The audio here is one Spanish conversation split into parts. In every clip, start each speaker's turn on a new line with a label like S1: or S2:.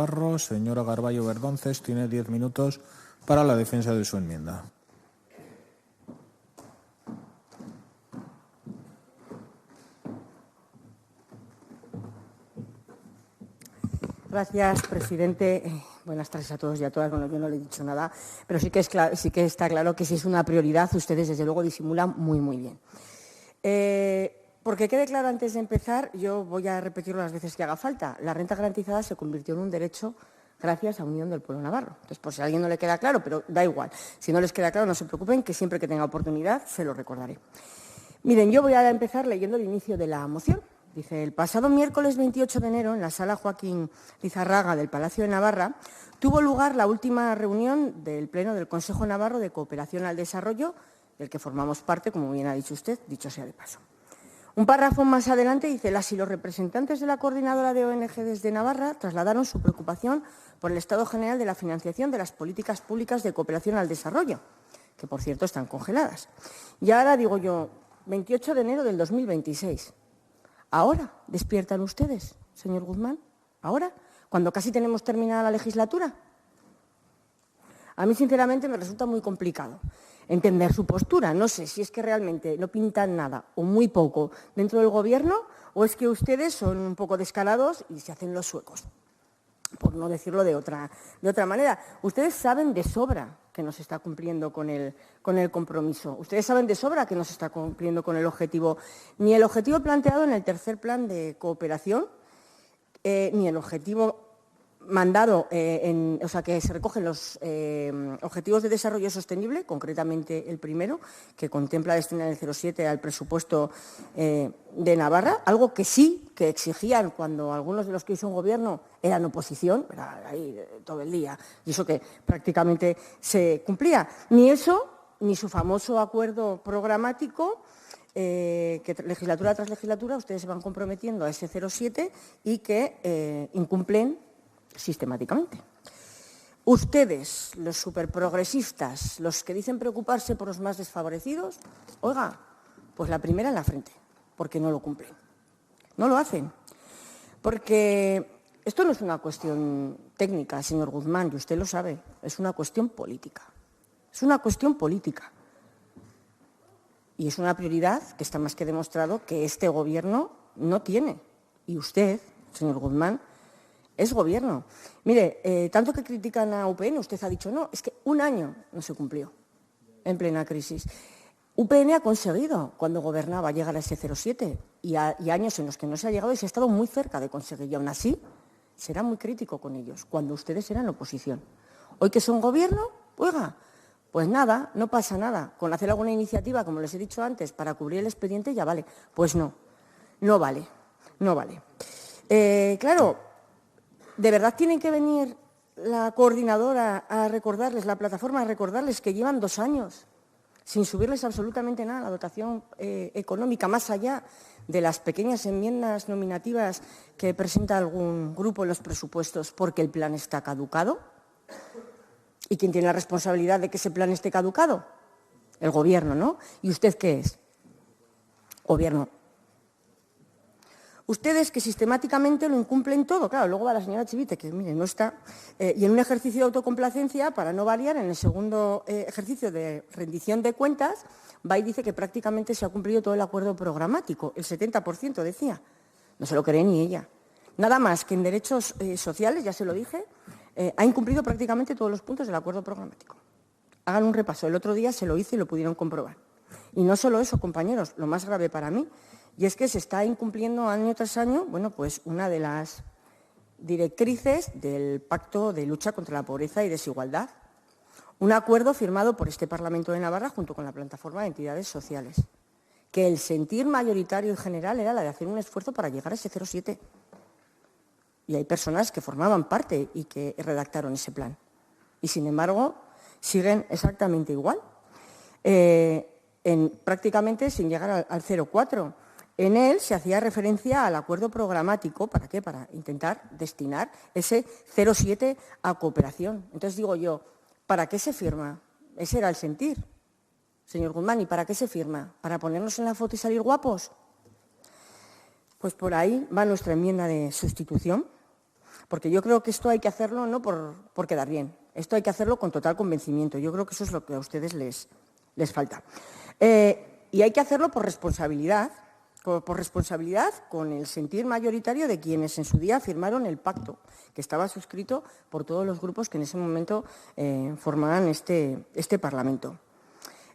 S1: Navarro. Señora Garballo Verdonces, tiene 10 minutos para la defensa de su enmienda.
S2: Gracias, presidente. Buenas tardes a todos y a todas. Bueno, yo no le he dicho nada, pero sí que está claro que si es una prioridad, ustedes desde luego disimulan muy bien. Porque quede claro antes de empezar, yo voy a repetirlo las veces que haga falta. La renta garantizada se convirtió en un derecho gracias a Unión del Pueblo Navarro. Entonces, por si a alguien no le queda claro, pero da igual. Si no les queda claro, no se preocupen, que siempre que tenga oportunidad se lo recordaré. Miren, yo voy a empezar leyendo el inicio de la moción. Dice, el pasado miércoles 28 de enero, en la sala Joaquín Lizarraga del Palacio de Navarra, tuvo lugar la última reunión del Pleno del Consejo Navarro de Cooperación al Desarrollo, del que formamos parte, como bien ha dicho usted, dicho sea de paso. Un párrafo más adelante dice, las y los representantes de la Coordinadora de ONG desde Navarra trasladaron su preocupación por el estado general de la financiación de las políticas públicas de cooperación al desarrollo, que por cierto están congeladas. Y ahora digo yo, 28 de enero del 2026, ¿ahora despiertan ustedes, señor Guzmán? ¿Ahora? ¿Cuando casi tenemos terminada la legislatura? A mí, sinceramente, me resulta muy complicado entender su postura. No sé si es que realmente no pintan nada o muy poco dentro del Gobierno o es que ustedes son un poco descarados y se hacen los suecos, por no decirlo de otra manera. Ustedes saben de sobra que no se está cumpliendo con el compromiso. Ustedes saben de sobra que no se está cumpliendo con el objetivo, ni el objetivo planteado en el tercer plan de cooperación, ni el objetivo mandado, o sea, que se recogen los objetivos de desarrollo sostenible, concretamente el primero, que contempla destinar el 0,7 al presupuesto de Navarra, algo que sí que exigían cuando algunos de los que hoy son gobierno eran oposición, era ahí todo el día, y eso que prácticamente se cumplía. Ni eso, ni su famoso acuerdo programático, que legislatura tras legislatura ustedes se van comprometiendo a ese 0,7 y que incumplen sistemáticamente. Ustedes, los superprogresistas, los que dicen preocuparse por los más desfavorecidos, oiga, pues la primera en la frente, porque no lo cumplen. No lo hacen. Porque esto no es una cuestión técnica, señor Guzmán, y usted lo sabe, es una cuestión política. Es una cuestión política. Y es una prioridad que está más que demostrado que este Gobierno no tiene. Y usted, señor Guzmán, es Gobierno. Mire, tanto que critican a UPN, usted ha dicho no, es que un año no se cumplió en plena crisis. UPN ha conseguido, cuando gobernaba, llegar a ese 0,7 y años en los que no se ha llegado y se ha estado muy cerca de conseguir. Y aún así, será muy crítico con ellos, cuando ustedes eran oposición. Hoy que son Gobierno, oiga, pues nada, no pasa nada. Con hacer alguna iniciativa, como les he dicho antes, para cubrir el expediente ya vale. Pues no, no vale, no vale. Claro, ¿de verdad tienen que venir la coordinadora a recordarles, la plataforma a recordarles que llevan 2 años sin subirles absolutamente nada a la dotación económica, más allá de las pequeñas enmiendas nominativas que presenta algún grupo en los presupuestos porque el plan está caducado? ¿Y quién tiene la responsabilidad de que ese plan esté caducado? El Gobierno, ¿no? ¿Y usted qué es? Gobierno. Ustedes que sistemáticamente lo incumplen todo. Claro, luego va la señora Chivite, que mire, no está, y en un ejercicio de autocomplacencia, para no variar, en el segundo ejercicio de rendición de cuentas, va y dice que prácticamente se ha cumplido todo el acuerdo programático, el 70% decía. No se lo cree ni ella. Nada más que en derechos sociales, ya se lo dije, ha incumplido prácticamente todos los puntos del acuerdo programático. Hagan un repaso. El otro día se lo hice y lo pudieron comprobar. Y no solo eso, compañeros, lo más grave para mí, y es que se está incumpliendo año tras año, bueno, pues una de las directrices del Pacto de Lucha contra la Pobreza y Desigualdad, un acuerdo firmado por este Parlamento de Navarra junto con la Plataforma de Entidades Sociales, que el sentir mayoritario y general era la de hacer un esfuerzo para llegar a ese 0,7. Y hay personas que formaban parte y que redactaron ese plan. Y, sin embargo, siguen exactamente igual, prácticamente sin llegar al 0,4. En él se hacía referencia al acuerdo programático, ¿para qué? Para intentar destinar ese 0,7 a cooperación. Entonces digo yo, ¿para qué se firma? Ese era el sentir, señor Guzmán. ¿Y para qué se firma? ¿Para ponernos en la foto y salir guapos? Pues por ahí va nuestra enmienda de sustitución, Porque yo creo que esto hay que hacerlo no por quedar bien, esto hay que hacerlo con total convencimiento. Yo creo que eso es lo que a ustedes les falta. Y hay que hacerlo por responsabilidad con el sentir mayoritario de quienes en su día firmaron el pacto, que estaba suscrito por todos los grupos que en ese momento formaban este Parlamento.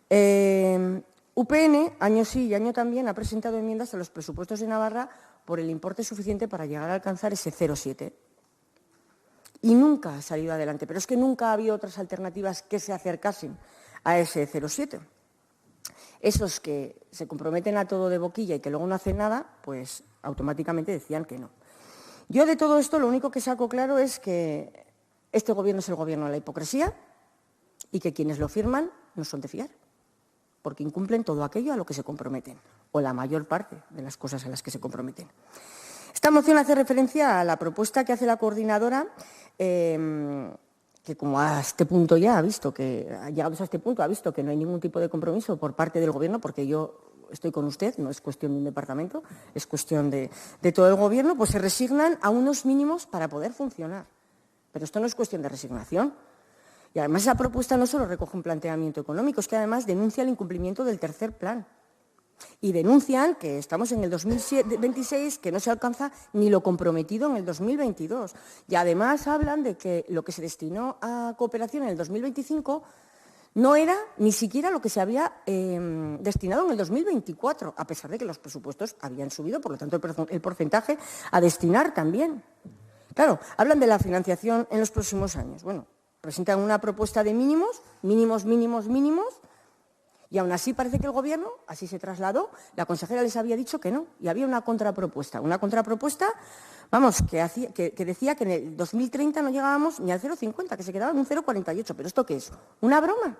S2: UPN, año sí y año también, ha presentado enmiendas a los presupuestos de Navarra por el importe suficiente para llegar a alcanzar ese 0,7. Y nunca ha salido adelante, pero es que nunca ha habido otras alternativas que se acercasen a ese 0,7. Esos que se comprometen a todo de boquilla y que luego no hacen nada, pues automáticamente decían que no. Yo de todo esto lo único que saco claro es que este Gobierno es el Gobierno de la hipocresía y que quienes lo firman no son de fiar, porque incumplen todo aquello a lo que se comprometen, o la mayor parte de las cosas a las que se comprometen. Esta moción hace referencia a la propuesta que hace la coordinadora, que como a este punto ya ha visto que, llegados a este punto, ha visto que no hay ningún tipo de compromiso por parte del Gobierno, porque yo estoy con usted, no es cuestión de un departamento, es cuestión de todo el Gobierno, pues se resignan a unos mínimos para poder funcionar. Pero esto no es cuestión de resignación. Y además esa propuesta no solo recoge un planteamiento económico, es que además denuncia el incumplimiento del tercer plan. Y denuncian que estamos en el 2026, que no se alcanza ni lo comprometido en el 2022. Y además hablan de que lo que se destinó a cooperación en el 2025 no era ni siquiera lo que se había destinado en el 2024, a pesar de que los presupuestos habían subido, por lo tanto el porcentaje a destinar también. Claro, hablan de la financiación en los próximos años. Bueno, presentan una propuesta de mínimos, y aún así parece que el Gobierno, así se trasladó, la consejera les había dicho que no, y había una contrapropuesta, vamos, que decía que en el 2030 no llegábamos ni al 0,50, que se quedaba en un 0,48. ¿Pero esto qué es? ¿Una broma?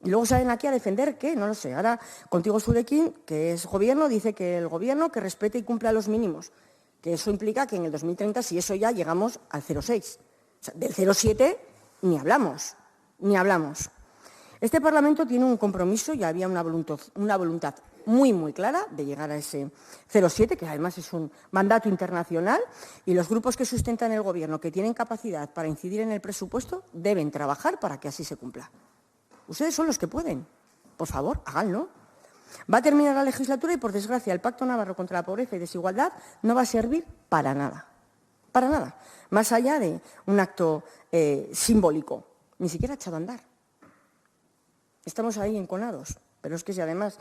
S2: Y luego salen aquí a defender ¿qué? No lo sé. Ahora, contigo, Surekin, que es Gobierno, dice que el Gobierno que respete y cumpla los mínimos, que eso implica que en el 2030, si eso ya, llegamos al 0,6. O sea, del 0,7 ni hablamos. Este Parlamento tiene un compromiso y había una voluntad muy, muy clara de llegar a ese 0,7, que además es un mandato internacional, y los grupos que sustentan el Gobierno, que tienen capacidad para incidir en el presupuesto, deben trabajar para que así se cumpla. Ustedes son los que pueden. Por favor, háganlo. Va a terminar la legislatura y, por desgracia, el Pacto Navarro contra la Pobreza y Desigualdad no va a servir para nada. Para nada. Más allá de un acto simbólico. Ni siquiera ha echado a andar. Estamos ahí enconados. Pero es que si además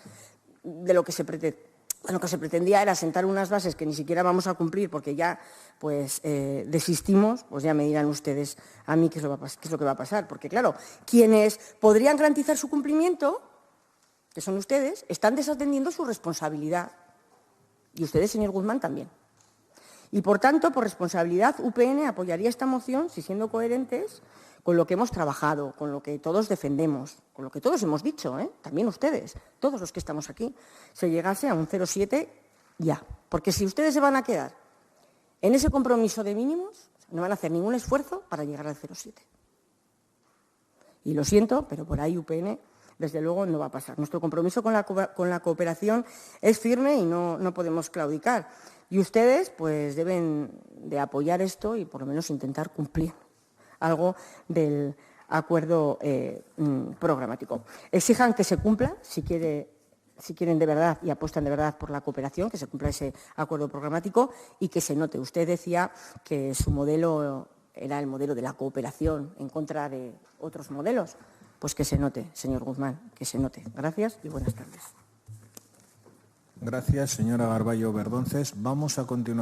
S2: de lo que se pretendía era sentar unas bases que ni siquiera vamos a cumplir porque ya pues desistimos, pues ya me dirán ustedes a mí qué es lo que va a pasar. Porque claro, quienes podrían garantizar su cumplimiento, que son ustedes, están desatendiendo su responsabilidad. Y ustedes, señor Guzmán, también. Y, por tanto, por responsabilidad, UPN apoyaría esta moción si, siendo coherentes con lo que hemos trabajado, con lo que todos defendemos, con lo que todos hemos dicho, también ustedes, todos los que estamos aquí, se llegase a un 0,7 ya. Porque si ustedes se van a quedar en ese compromiso de mínimos, no van a hacer ningún esfuerzo para llegar al 0,7. Y lo siento, pero por ahí UPN, desde luego, no va a pasar. Nuestro compromiso con la cooperación es firme y no podemos claudicar. Y ustedes pues deben de apoyar esto y por lo menos intentar cumplir algo del acuerdo programático. Exijan que se cumpla, si quieren de verdad y apuestan de verdad por la cooperación, que se cumpla ese acuerdo programático y que se note. Usted decía que su modelo era el modelo de la cooperación en contra de otros modelos. Pues que se note, señor Guzmán, que se note. Gracias y buenas tardes.
S1: Gracias, señora Garballo Berdonces. Vamos a continuación.